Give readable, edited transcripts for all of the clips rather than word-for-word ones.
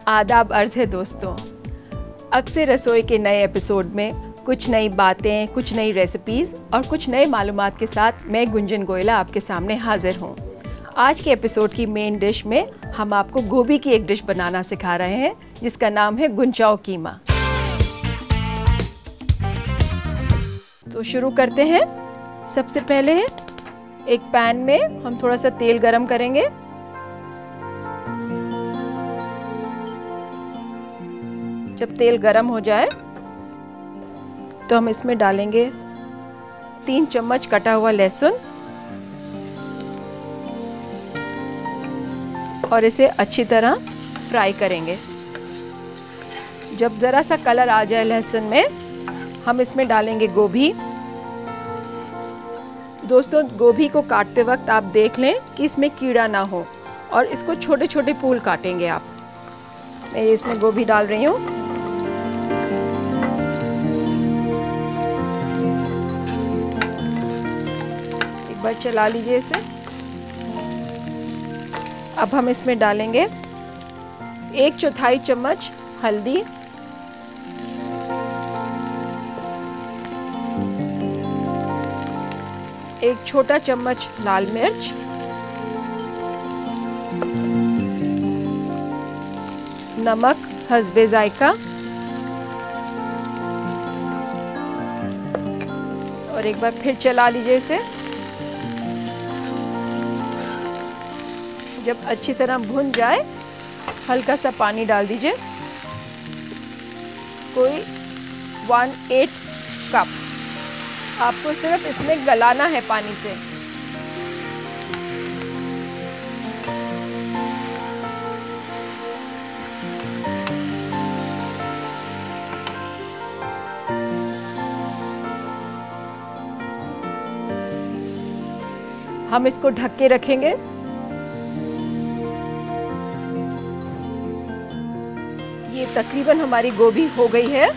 आदाब अर्ज़ है दोस्तों। अक्सर रसोई के नए एपिसोड में कुछ नई बातें, कुछ नई रेसिपीज़ और कुछ नए मालूमात के साथ मैं गुंजन गोयला आपके सामने हाजिर हूँ। आज के एपिसोड की मेन डिश में हम आपको गोभी की एक डिश बनाना सिखा रहे हैं जिसका नाम है गुंचाओ कीमा। तो शुरू करते हैं। सबसे पहले एक पैन में हम थोड़ा सा तेल गरम करेंगे। जब तेल गरम हो जाए तो हम इसमें डालेंगे 3 चम्मच कटा हुआ लहसुन और इसे अच्छी तरह फ्राई करेंगे। जब ज़रा सा कलर आ जाए लहसुन में, हम इसमें डालेंगे गोभी। दोस्तों, गोभी को काटते वक्त आप देख लें कि इसमें कीड़ा ना हो और इसको छोटे छोटे फूल काटेंगे आप। मैं इसमें गोभी डाल रही हूँ। एक बार चला लीजिए इसे। अब हम इसमें डालेंगे 1/4 चम्मच हल्दी, एक छोटा चम्मच लाल मिर्च, नमक हस्बे जायका और एक बार फिर चला लीजिए इसे। जब अच्छी तरह भुन जाए, हल्का सा पानी डाल दीजिए, कोई 1/8 कप। आपको सिर्फ इसमें गलाना है पानी से। हम इसको ढक के रखेंगे। ये तकरीबन हमारी गोभी हो गई है।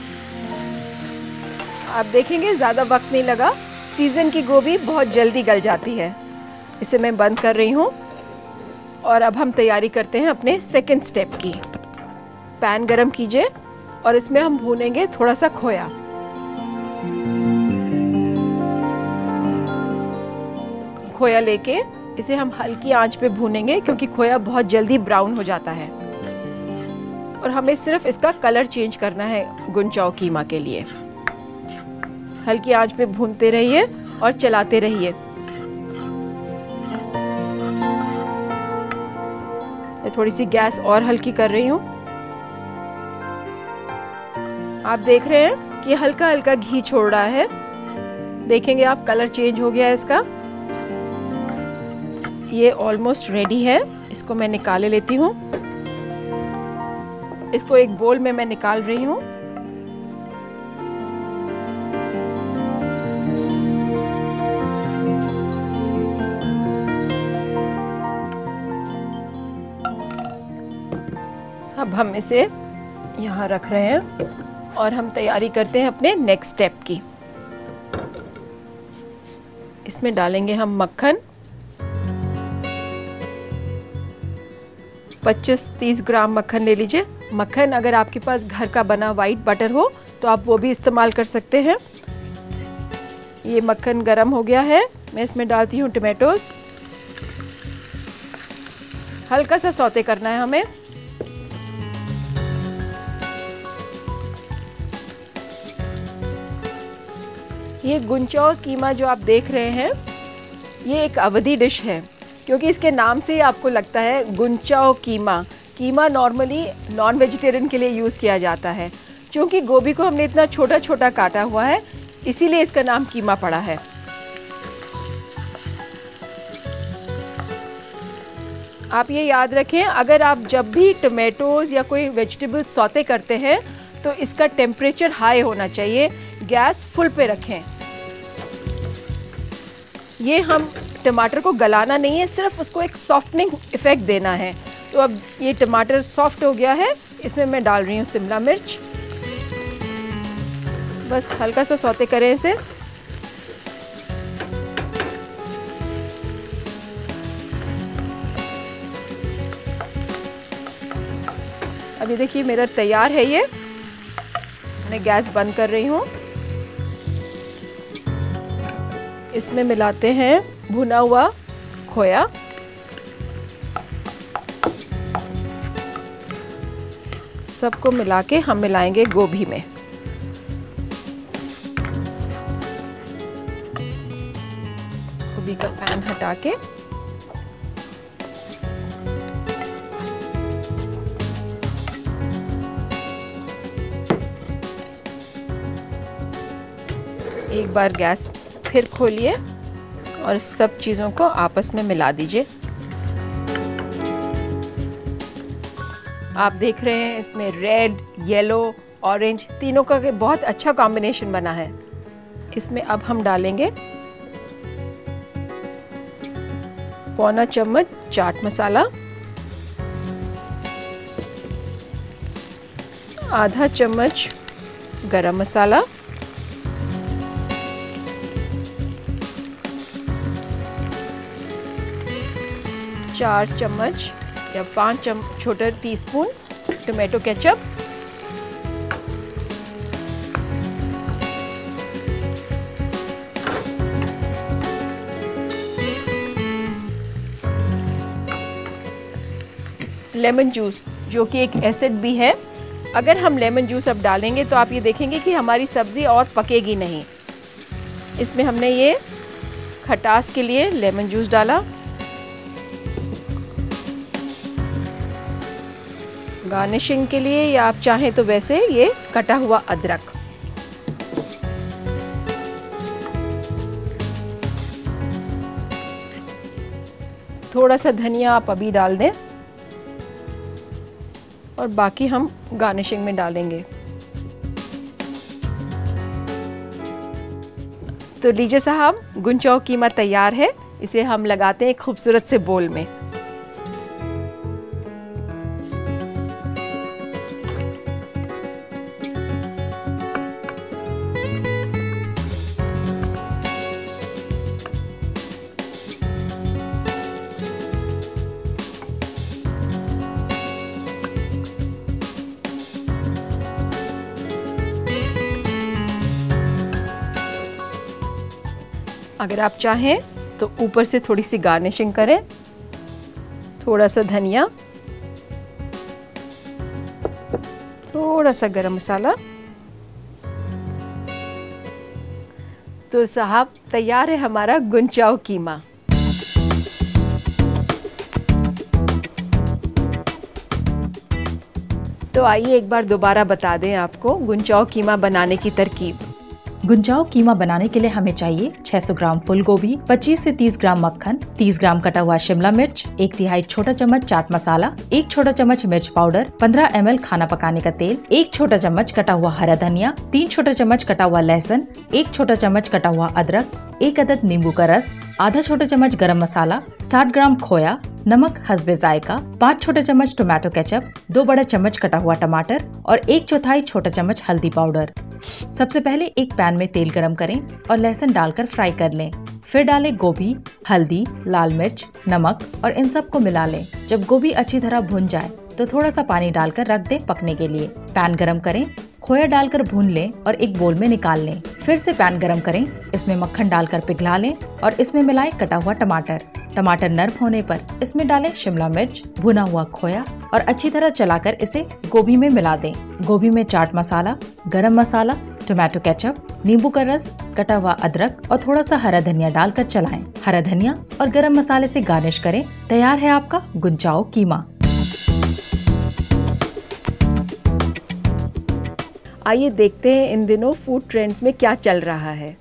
आप देखेंगे ज़्यादा वक्त नहीं लगा। सीज़न की गोभी बहुत जल्दी गल जाती है। इसे मैं बंद कर रही हूँ और अब हम तैयारी करते हैं अपने सेकंड स्टेप की। पैन गरम कीजिए और इसमें हम भूनेंगे थोड़ा सा खोया। खोया लेके इसे हम हल्की आंच पे भूनेंगे क्योंकि खोया बहुत जल्दी ब्राउन हो जाता है और हमें सिर्फ इसका कलर चेंज करना है गुंचाओ कीमा के लिए। हल्की आंच पे भूनते रहिए और चलाते रहिए। मैं थोड़ी सी गैस और हल्की कर रही हूँ। आप देख रहे हैं कि हल्का हल्का घी छोड़ रहा है। देखेंगे आप, कलर चेंज हो गया है इसका। ये ऑलमोस्ट रेडी है। इसको मैं निकाले लेती हूँ। इसको एक बोल में मैं निकाल रही हूँ। अब हम इसे यहाँ रख रहे हैं और हम तैयारी करते हैं अपने नेक्स्ट स्टेप की। इसमें डालेंगे हम मक्खन। 25-30 ग्राम मक्खन ले लीजिए। मक्खन अगर आपके पास घर का बना वाइट बटर हो तो आप वो भी इस्तेमाल कर सकते हैं। ये मक्खन गरम हो गया है। मैं इसमें डालती हूँ टमाटोज। हल्का सा सौते करना है हमें। ये गुंचाओ कीमा जो आप देख रहे हैं, ये एक अवधी डिश है क्योंकि इसके नाम से ही आपको लगता है गुंचाओ कीमा। कीमा नॉर्मली नॉन वेजिटेरियन के लिए यूज़ किया जाता है। क्योंकि गोभी को हमने इतना छोटा छोटा काटा हुआ है, इसीलिए इसका नाम कीमा पड़ा है। आप ये याद रखें, अगर आप जब भी टमेटोज़ या कोई वेजिटेबल सौते करते हैं तो इसका टेम्परेचर हाई होना चाहिए। गैस फुल पे रखें। ये हम टमाटर को गलाना नहीं है, सिर्फ उसको एक सॉफ्टनिंग इफ़ेक्ट देना है। तो अब ये टमाटर सॉफ्ट हो गया है। इसमें मैं डाल रही हूँ शिमला मिर्च। बस हल्का सा सौते करें इसे। अब ये देखिए मेरा तैयार है ये। मैं गैस बंद कर रही हूँ। इसमें मिलाते हैं भुना हुआ खोया। सबको मिला के हम मिलाएंगे गोभी में। गोभी का पैन हटा के एक बार गैस फिर खोलिए और सब चीज़ों को आपस में मिला दीजिए। आप देख रहे हैं इसमें रेड, येलो, ऑरेंज तीनों का बहुत अच्छा कॉम्बिनेशन बना है। इसमें अब हम डालेंगे पौना चम्मच चाट मसाला, आधा चम्मच गरम मसाला, चार चम्मच या 5 छोटे teaspoon tomato ketchup, lemon juice जो कि एक एसिड भी है। अगर हम लेमन जूस अब डालेंगे तो आप ये देखेंगे कि हमारी सब्ज़ी और पकेगी नहीं। इसमें हमने ये खटास के लिए लेमन जूस डाला। गार्निशिंग के लिए या आप चाहें तो वैसे ये कटा हुआ अदरक, थोड़ा सा धनिया आप अभी डाल दें और बाकी हम गार्निशिंग में डालेंगे। तो लीजिए साहब, गुंचाओ कीमा तैयार है। इसे हम लगाते हैं एक खूबसूरत से बोल में। अगर आप चाहें तो ऊपर से थोड़ी सी गार्निशिंग करें, थोड़ा सा धनिया, थोड़ा सा गरम मसाला। तो साहब तैयार है हमारा गुंचाओ कीमा। तो आइए एक बार दोबारा बता दें आपको गुंचाओ कीमा बनाने की तरकीब। गुंचाओ कीमा बनाने के लिए हमें चाहिए 600 ग्राम फूल गोभी, 25 से 30 ग्राम मक्खन, 30 ग्राम कटा हुआ शिमला मिर्च, 1/3 छोटा चम्मच चाट मसाला, 1 छोटा चम्मच मिर्च पाउडर, 15 ml खाना पकाने का तेल, 1 छोटा चम्मच कटा हुआ हरा धनिया, 3 छोटा चम्मच कटा हुआ लहसुन, 1 छोटा चम्मच कटा हुआ अदरक, 1 अदद नींबू का रस, आधा छोटा चम्मच गरम मसाला, 60 ग्राम खोया, नमक हस्बे जायका, 5 छोटे चम्मच टोमेटो केचप, 2 बड़ा चम्मच कटा हुआ टमाटर और 1/4 छोटा चम्मच हल्दी पाउडर। सबसे पहले एक पैन में तेल गरम करें और लहसुन डालकर फ्राई कर लें। फिर डालें गोभी, हल्दी, लाल मिर्च, नमक और इन सब को मिला लें। जब गोभी अच्छी तरह भुन जाए तो थोड़ा सा पानी डालकर रख दें पकने के लिए। पैन गरम करें, खोया डालकर भून लें और एक बोल में निकाल लें। फिर से पैन गरम करें, इसमें मक्खन डालकर पिघला लें और इसमें मिलाएं कटा हुआ टमाटर। टमाटर नरम होने पर इसमें डालें शिमला मिर्च, भुना हुआ खोया और अच्छी तरह चलाकर इसे गोभी में मिला दें। गोभी में चाट मसाला, गरम मसाला, टोमेटो केचप, नींबू का रस, कटा हुआ अदरक और थोड़ा सा हरा धनिया डालकर चलाएं। हरा धनिया और गरम मसाले से गार्निश करें। तैयार है आपका गुंचाओ कीमा। आइए देखते हैं इन दिनों फूड ट्रेंड्स में क्या चल रहा है।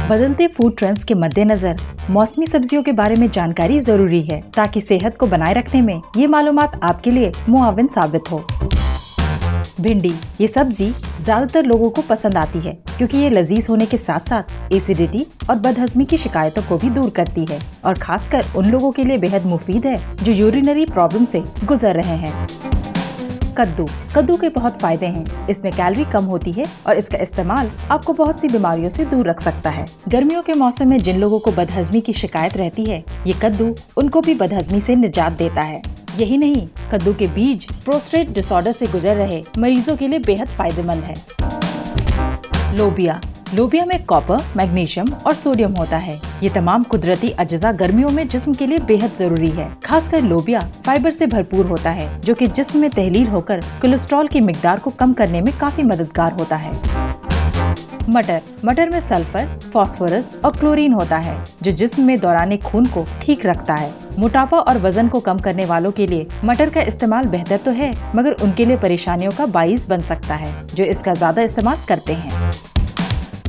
बदलते फूड ट्रेंड्स के मद्देनजर मौसमी सब्जियों के बारे में जानकारी जरूरी है ताकि सेहत को बनाए रखने में ये मालूमात आपके लिए मुआविन साबित हो। भिंडी, ये सब्जी ज्यादातर लोगों को पसंद आती है क्योंकि ये लजीज होने के साथ साथ एसिडिटी और बदहजमी की शिकायतों को भी दूर करती है और खासकर उन लोगों के लिए बेहद मुफीद है जो यूरिनरी प्रॉब्लम से गुजर रहे हैं। कद्दू के बहुत फायदे हैं। इसमें कैलोरी कम होती है और इसका इस्तेमाल आपको बहुत सी बीमारियों से दूर रख सकता है। गर्मियों के मौसम में जिन लोगों को बदहजमी की शिकायत रहती है, ये कद्दू उनको भी बदहजमी से निजात देता है। यही नहीं, कद्दू के बीज प्रोस्टेट डिसऑर्डर से गुजर रहे मरीजों के लिए बेहद फायदेमंद है। लोबिया में कॉपर, मैग्नीशियम और सोडियम होता है। ये तमाम कुदरती अज्जा गर्मियों में जिस्म के लिए बेहद जरूरी है। खासकर लोबिया फाइबर से भरपूर होता है, जो कि जिस्म में तहलील होकर कोलेस्ट्रॉल की मिकदार को कम करने में काफी मददगार होता है। मटर में सल्फर, फास्फोरस और क्लोरीन होता है, जो जिस्म में दौरान खून को ठीक रखता है। मोटापा और वजन को कम करने वालों के लिए मटर का इस्तेमाल बेहतर तो है, मगर उनके लिए परेशानियों का बाइस बन सकता है जो इसका ज्यादा इस्तेमाल करते हैं।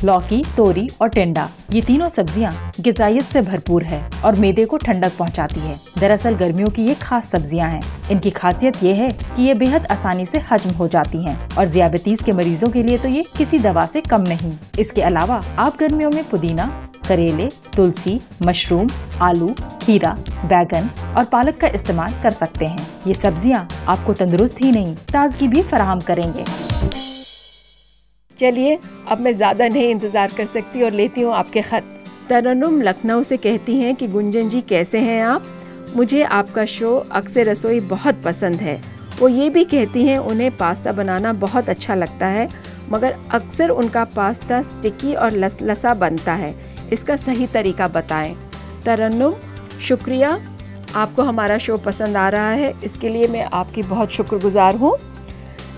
लौकी, तोरी और टिंडा, ये तीनों सब्जियां ग़िज़ाइयत से भरपूर है और मैदे को ठंडक पहुंचाती है। दरअसल गर्मियों की ये खास सब्जियां हैं। इनकी खासियत ये है कि ये बेहद आसानी से हजम हो जाती हैं और ज़ियाबतीस के मरीजों के लिए तो ये किसी दवा से कम नहीं। इसके अलावा आप गर्मियों में पुदीना, करेले, तुलसी, मशरूम, आलू, खीरा, बैगन और पालक का इस्तेमाल कर सकते हैं। ये सब्जियां आपको तंदुरुस्त ही नहीं, ताजगी भी फराहम करेंगे। चलिए, अब मैं ज़्यादा नहीं इंतज़ार कर सकती और लेती हूँ आपके ख़त। तरन्नुम लखनऊ से कहती हैं कि गुंजन जी कैसे हैं आप? मुझे आपका शो अक्सर रसोई बहुत पसंद है। वो ये भी कहती हैं उन्हें पास्ता बनाना बहुत अच्छा लगता है, मगर अक्सर उनका पास्ता स्टिकी और लसलसा बनता है। इसका सही तरीका बताएं। तरन्नुम, शुक्रिया, आपको हमारा शो पसंद आ रहा है, इसके लिए मैं आपकी बहुत शुक्रगुजार हूँ।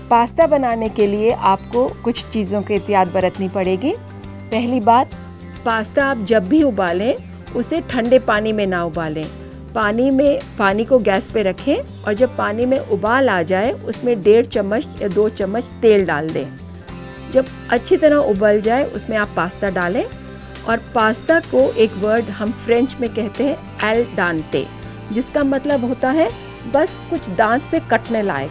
पास्ता बनाने के लिए आपको कुछ चीज़ों की एहतियात बरतनी पड़ेगी। पहली बात, पास्ता आप जब भी उबालें उसे ठंडे पानी में ना उबालें। पानी को गैस पे रखें और जब पानी में उबाल आ जाए उसमें 1.5 चम्मच या 2 चम्मच तेल डाल दें। जब अच्छी तरह उबल जाए उसमें आप पास्ता डालें और पास्ता को एक वर्ड हम फ्रेंच में कहते हैं एल डांटे, जिसका मतलब होता है बस कुछ दांत से कटने लायक।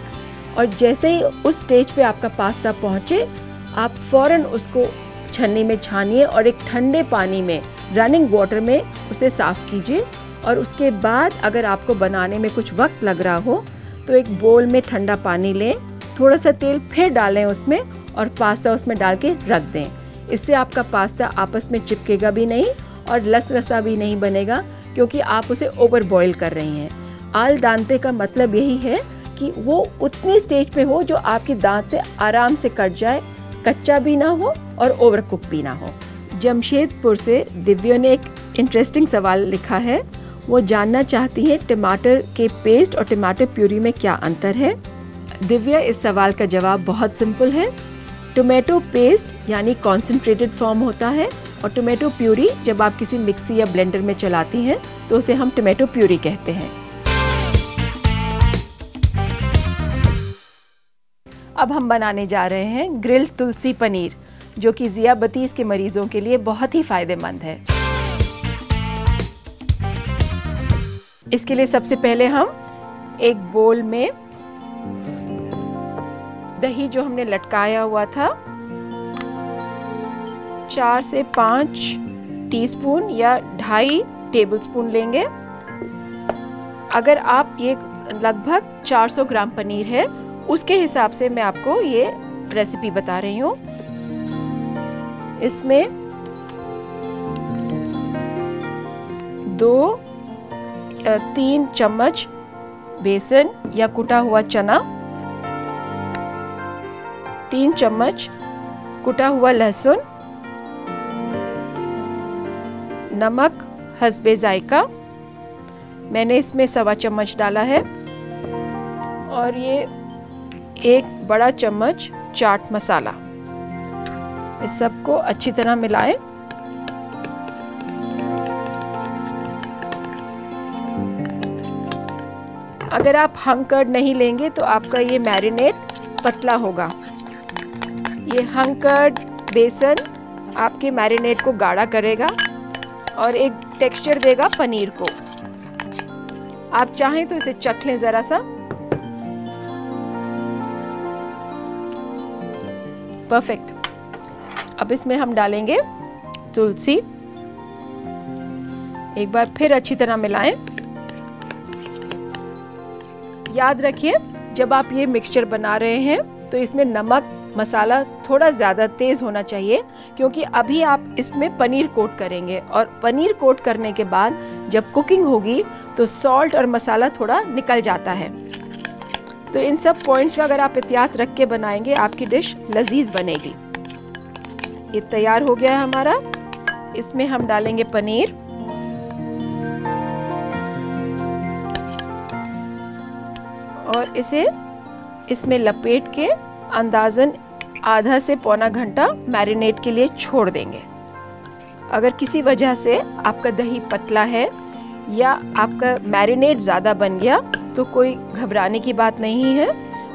और जैसे ही उस स्टेज पे आपका पास्ता पहुँचे, आप फ़ौरन उसको छन्नी में छानिए और एक ठंडे पानी में, रनिंग वाटर में उसे साफ़ कीजिए। और उसके बाद अगर आपको बनाने में कुछ वक्त लग रहा हो तो एक बोल में ठंडा पानी लें, थोड़ा सा तेल फिर डालें उसमें और पास्ता उसमें डाल के रख दें। इससे आपका पास्ता आपस में चिपकेगा भी नहीं और लसलसा भी नहीं बनेगा, क्योंकि आप उसे ओवर बॉईल कर रही हैं। आल दांते का मतलब यही है कि वो उतनी स्टेज पे हो जो आपके दांत से आराम से कट जाए, कच्चा भी ना हो और ओवर कुक भी ना हो। जमशेदपुर से दिव्या ने एक इंटरेस्टिंग सवाल लिखा है। वो जानना चाहती हैं टमाटर के पेस्ट और टमाटर प्यूरी में क्या अंतर है। दिव्या, इस सवाल का जवाब बहुत सिंपल है। टोमेटो पेस्ट यानी कॉन्सेंट्रेटेड फॉर्म होता है और टोमेटो प्यूरी जब आप किसी मिक्सी या ब्लेंडर में चलाती हैं तो उसे हम टोमेटो प्यूरी कहते हैं। अब हम बनाने जा रहे हैं ग्रिल्ड तुलसी पनीर, जो कि ज़ियाबतीस के मरीजों के लिए बहुत ही फ़ायदेमंद है। इसके लिए सबसे पहले हम एक बोल में दही जो हमने लटकाया हुआ था 4 से 5 टीस्पून या 2.5 टेबलस्पून लेंगे। अगर आप ये लगभग 400 ग्राम पनीर है, उसके हिसाब से मैं आपको ये रेसिपी बता रही हूँ। इसमें 2-3 चम्मच बेसन या कुटा हुआ चना, 3 चम्मच कुटा हुआ लहसुन, नमक हस्बे जायका, मैंने इसमें 1.25 चम्मच डाला है, और ये 1 बड़ा चम्मच चाट मसाला। इस सबको अच्छी तरह मिलाएं। अगर आप हंग कर्ड नहीं लेंगे तो आपका ये मैरिनेट पतला होगा। ये हंग कर्ड बेसन आपके मैरिनेट को गाढ़ा करेगा और एक टेक्सचर देगा पनीर को। आप चाहें तो इसे चख लें ज़रा सा। परफेक्ट। अब इसमें हम डालेंगे तुलसी। एक बार फिर अच्छी तरह मिलाएं। याद रखिए, जब आप ये मिक्सचर बना रहे हैं तो इसमें नमक मसाला थोड़ा ज़्यादा तेज़ होना चाहिए, क्योंकि अभी आप इसमें पनीर कोट करेंगे और पनीर कोट करने के बाद जब कुकिंग होगी तो सॉल्ट और मसाला थोड़ा निकल जाता है। तो इन सब पॉइंट्स का अगर आप एहतियात रख के बनाएंगे आपकी डिश लजीज बनेगी। ये तैयार हो गया है हमारा। इसमें हम डालेंगे पनीर और इसे इसमें लपेट के अंदाज़न आधा से पौना घंटा मैरिनेट के लिए छोड़ देंगे। अगर किसी वजह से आपका दही पतला है या आपका मैरिनेट ज़्यादा बन गया तो कोई घबराने की बात नहीं है।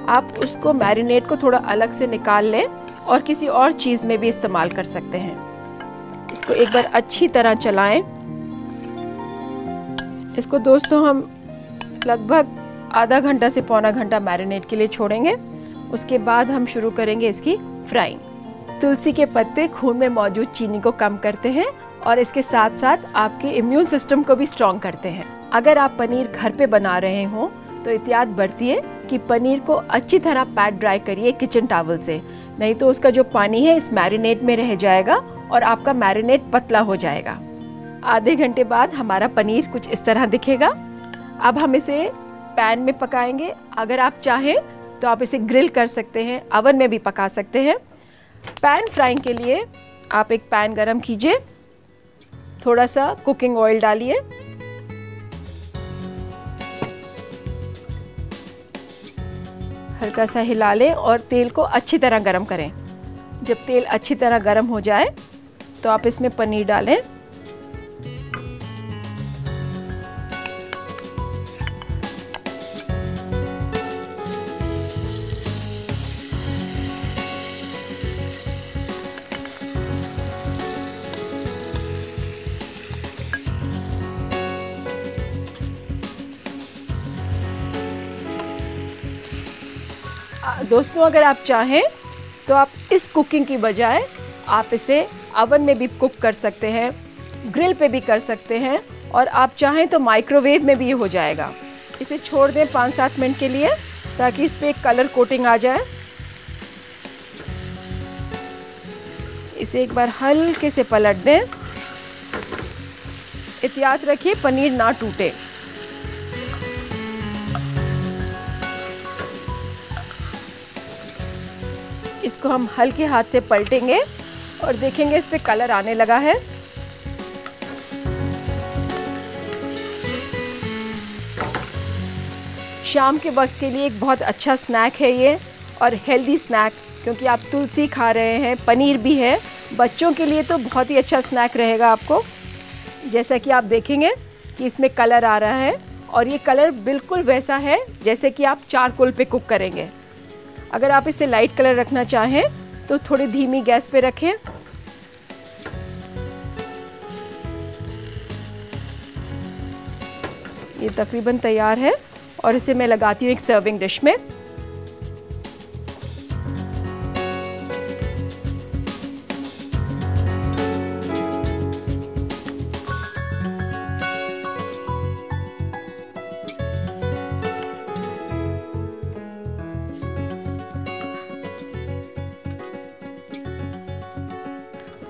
आप उसको मैरिनेट को थोड़ा अलग से निकाल लें और किसी और चीज़ में भी इस्तेमाल कर सकते हैं। इसको एक बार अच्छी तरह चलाएं। इसको दोस्तों हम लगभग आधा घंटा से पौना घंटा मैरिनेट के लिए छोड़ेंगे। उसके बाद हम शुरू करेंगे इसकी फ्राइंग। तुलसी के पत्ते खून में मौजूद चीनी को कम करते हैं और इसके साथ साथ आपके इम्यून सिस्टम को भी स्ट्रॉन्ग करते हैं। अगर आप पनीर घर पे बना रहे हो तो एहतियात बरतिए कि पनीर को अच्छी तरह पैट ड्राई करिए किचन टॉवल से, नहीं तो उसका जो पानी है इस मैरिनेट में रह जाएगा और आपका मैरिनेट पतला हो जाएगा। आधे घंटे बाद हमारा पनीर कुछ इस तरह दिखेगा। अब हम इसे पैन में पकाएंगे। अगर आप चाहें तो आप इसे ग्रिल कर सकते हैं, अवन में भी पका सकते हैं। पैन फ्राइंग के लिए आप एक पैन गरम कीजिए, थोड़ा सा कुकिंग ऑयल डालिए, हल्का सा हिला लें और तेल को अच्छी तरह गरम करें। जब तेल अच्छी तरह गरम हो जाए तो आप इसमें पनीर डालें। दोस्तों अगर आप चाहें तो आप इस कुकिंग की बजाय आप इसे अवन में भी कुक कर सकते हैं, ग्रिल पे भी कर सकते हैं और आप चाहें तो माइक्रोवेव में भी ये हो जाएगा। इसे छोड़ दें 5-7 मिनट के लिए ताकि इस पे कलर कोटिंग आ जाए। इसे एक बार हल्के से पलट दें। एहतियात रखिए पनीर ना टूटे। इसको हम हल्के हाथ से पलटेंगे और देखेंगे इस पे कलर आने लगा है। शाम के वक्त के लिए एक बहुत अच्छा स्नैक है ये और हेल्दी स्नैक, क्योंकि आप तुलसी खा रहे हैं, पनीर भी है। बच्चों के लिए तो बहुत ही अच्छा स्नैक रहेगा आपको। जैसा कि आप देखेंगे कि इसमें कलर आ रहा है और ये कलर बिल्कुल वैसा है जैसे कि आप चारकोल पे कुक करेंगे। अगर आप इसे लाइट कलर रखना चाहें तो थोड़ी धीमी गैस पे रखें। ये तकरीबन तैयार है और इसे मैं लगाती हूँ एक सर्विंग डिश में।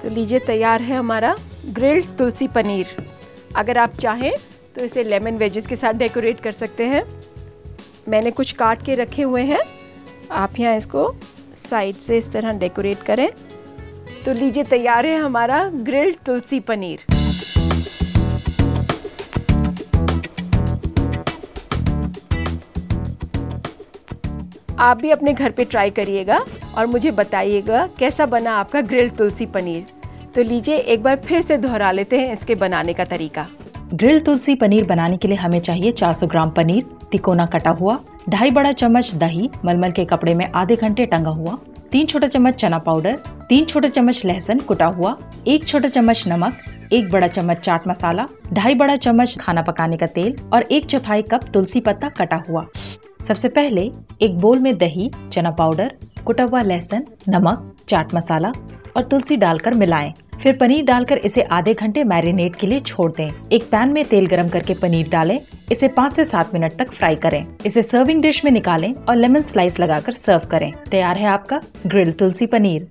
तो लीजिए तैयार है हमारा ग्रिल्ड तुलसी पनीर। अगर आप चाहें तो इसे लेमन वेजेस के साथ डेकोरेट कर सकते हैं। मैंने कुछ काट के रखे हुए हैं, आप यहाँ इसको साइड से इस तरह डेकोरेट करें। तो लीजिए तैयार है हमारा ग्रिल्ड तुलसी पनीर। आप भी अपने घर पे ट्राई करिएगा और मुझे बताइएगा कैसा बना आपका ग्रिल्ड तुलसी पनीर। तो लीजिए एक बार फिर से दोहरा लेते हैं इसके बनाने का तरीका। ग्रिल्ड तुलसी पनीर बनाने के लिए हमें चाहिए 400 ग्राम पनीर तिकोना कटा हुआ, 2.5 बड़ा चम्मच दही मलमल के कपड़े में आधे घंटे टंगा हुआ, 3 छोटा चम्मच चना पाउडर, 3 छोटे चम्मच लहसुन कुटा हुआ, 1 छोटा चम्मच नमक, 1 बड़ा चम्मच चाट मसाला, 2.5 बड़ा चम्मच खाना पकाने का तेल और 1/4 कप तुलसी पत्ता कटा हुआ। सबसे पहले एक बोल में दही, चना पाउडर, कुटा हुआ लहसुन, नमक, चाट मसाला और तुलसी डालकर मिलाएं। फिर पनीर डालकर इसे आधे घंटे मैरिनेट के लिए छोड़ दें। एक पैन में तेल गरम करके पनीर डालें, इसे 5 से 7 मिनट तक फ्राई करें। इसे सर्विंग डिश में निकालें और लेमन स्लाइस लगाकर सर्व करें। तैयार है आपका ग्रिल्ड तुलसी पनीर।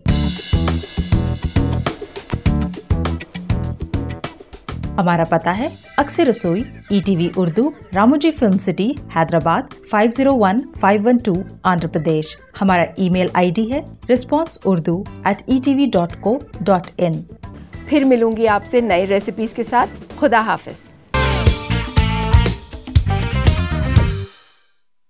हमारा पता है अक्सर रसोई, ETV Urdu, Ramoji Film City, Hyderabad 501512, Andhra Pradesh. हमारा ईमेल ID है responseurdu@etv.co.in। फिर मिलूंगी आपसे नई रेसिपीज के साथ। खुदा हाफिज।